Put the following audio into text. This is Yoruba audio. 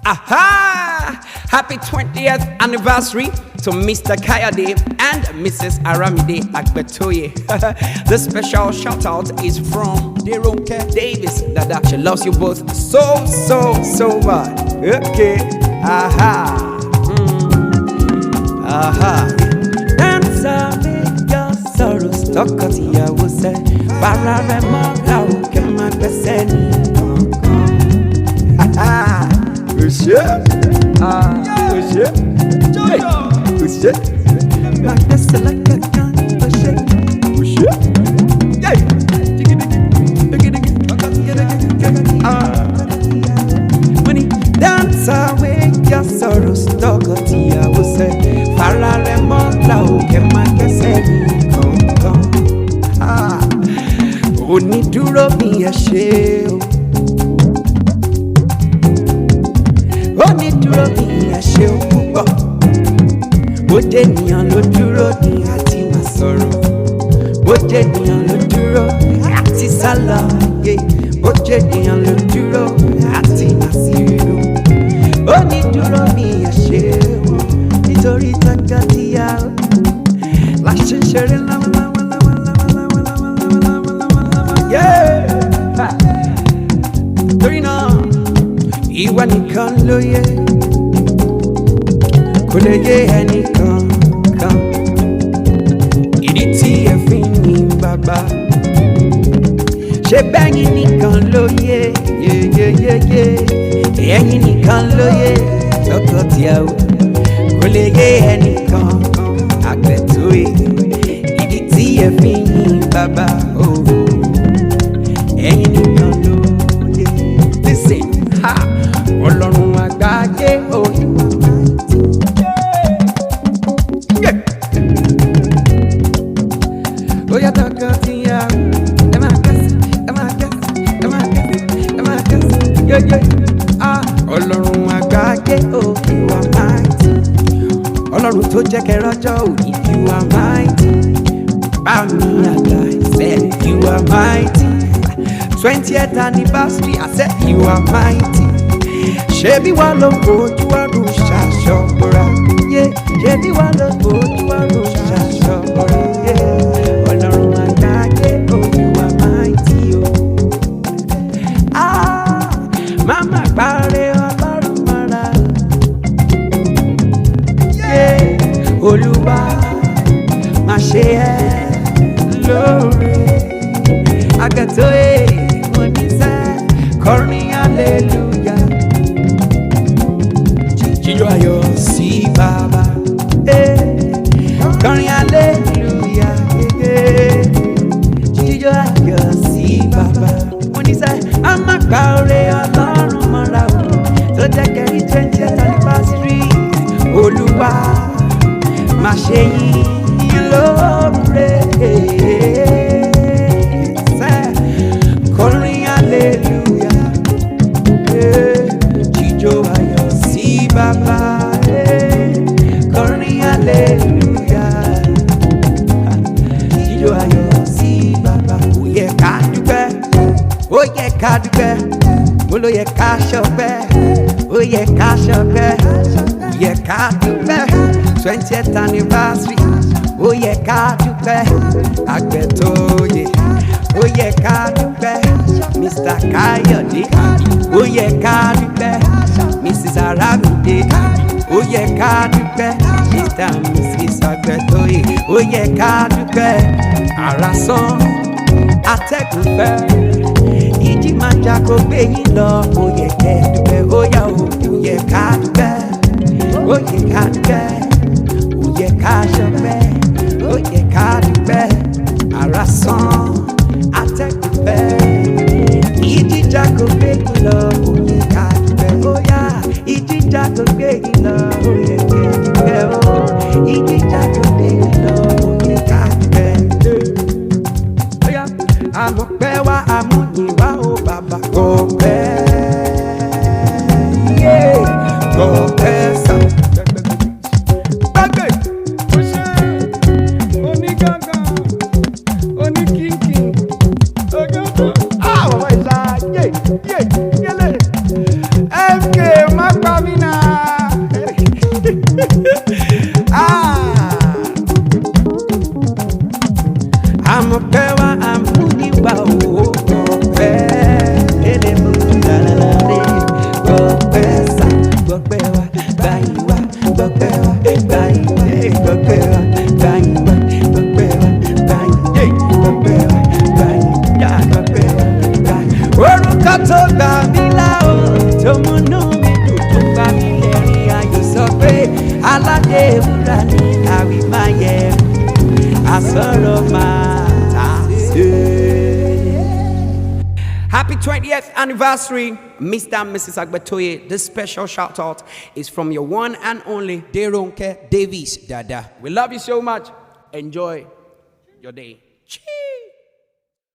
Aha! Happy 20th anniversary to Mr. Kayode and Mrs. Aramide Agbetoye. This special shout out is from Deronke Davis. Dada, she loves you both so much. Okay. Aha. Aha. Dance with your sorrows. Talk to you, will say. Pararemo, how can my person? Aha. Monsieur, monsieur, hey, monsieur, like this, like a gun, monsieur, hey, when he dance away your sorrows, talk to you, will say, Pararemo, lao, que my person, Oni duro mi ashe. Oni dúró ní àṣẹ púpọ̀, bó jẹ́ ènìyàn ló dúró ní àti máa sọ̀rọ̀, bó jẹ́ ènìyàn ló dúró àti sálọ, bó jẹ́ ènìyàn ló dúró àti máa sírò. Oni dúró ní àṣẹ nítorí tọkọtìyà láṣẹ ń ṣeré lọ́wọ́lọ́wọ́lọ́wọ́lọ́wọ́lọ́wọ́lọ́wọ́lọ́wọ́. Torí náà ìwọ nìkan ló yẹ, kò lè yé ẹnìkan kan. Ìdí tí ẹ fi ń yin bàbá, ṣé bẹ́yìn nìkan ló yẹ, yeyeyeye. Ẹ̀yin nìkan ló yẹ, tọkọtìyàwó, kò lè yé ẹnìkan kan. Agbetoye, ìdí tí ẹ fi ń yin bàbá, ẹ̀yin nìkan ló yẹ. Listen, ha. Ọlọ́run àgbáyé òye. Ó yàtọ̀ kan ti yá ẹ máa kẹ́sì, ẹ máa kẹ́sì, ẹ máa kẹ́sì, ẹ máa kẹ́sì. Ọlọ́run àgbáyé òye wà máìtì. Ọlọ́run tó jẹ́ kẹrọ́jọ́ òní you are mighty. Bá mi àgbà ìṣẹ́ you are mighty. 20th anniversary I said you are mighty. Ṣebí wà ló fojú ọdún ṣàṣọ̀bọ̀ra, ṣebí wà ló fojú ọdún ṣàṣọ̀bọ̀ra, Ọlọ́run àgbáyé you are mighty o. Màmá parí Ọlọ́run mọ́ra, Olúwa má ṣe ẹ́ lóore. Agbetoye mo ní sẹ́ kọrin hallelujah. Jíjó ayọ̀ sí bàbá, kọrin hallelujah, jíjó ayọ̀ sí bàbá. Mo ní sẹ́, a máa gba oore Ọlọ́run mọ́ra o, tó jẹ́ kẹrí 20th anniversary. Olúwa má ṣe yín lóore, kọrin hallelujah, jíjó ayọ̀ sí bàbá, kọrin hallelujah, jíjó ayọ̀ sí bàbá. Ó yẹ ká dúpẹ́, ó yẹ ká dúpẹ́, mo ló yẹ ká ṣọpẹ́, ó yẹ ká ṣọpẹ́, ó yẹ ká dúpẹ́. 20th anniversary, ó yẹ ká dúpẹ́. Agbetoye, ó yẹ ká dúpẹ́. Mr. Kayode, ó yẹ ká dúpẹ́. Mrs. Aramide, ó yẹ ká dúpẹ́. Mr. and Mrs. Agbetoye, ó yẹ ká dúpẹ́. Àràsán atẹ́gùn fẹ́, ìjì máa jà kó gbé yín lọ. Ó yẹ kẹ́ dúpẹ́, ó yá o, ó yẹ ká dúpẹ́. Ó yẹ ká dúpẹ́, ó yẹ ká ṣọpẹ́, ó yẹ ká dúpẹ́. Àràsán atẹ́gùn fẹ́, ìjìjà kò gbé yín lọ. Ó yẹ ká dúpẹ́, ó yá. Ìjìjà kò gbé yín lọ. Ó yẹ ká dúpẹ́ o. Ìjìjà kò gbé yín lọ. Ó yẹ ká dúpẹ́. Ó yá. Àmọ̀pẹ́ wá àmúyìn wá o bàbá. Gọ̀pẹ́, gọ̀pẹ́ sá. Gbàgbé, ó ṣe onígangan, oníkínkín, ogójì. Àwọn ìlà yé yé yẹlẹ. MK má pa mí. ọba tó gbà mí là ó tó múnú mi dùn tó gbà mí lẹ́rìn ayọ̀ sọ pé aládé ewúrà ni àwí máa yẹ àsọ̀rọ̀ máa tà sí. Happy 20th anniversary, Mr. and Mrs. Agbetoye. This special shout out is from your one and only Deronke Davis Dada. We love you so much. Enjoy your day. Cheers.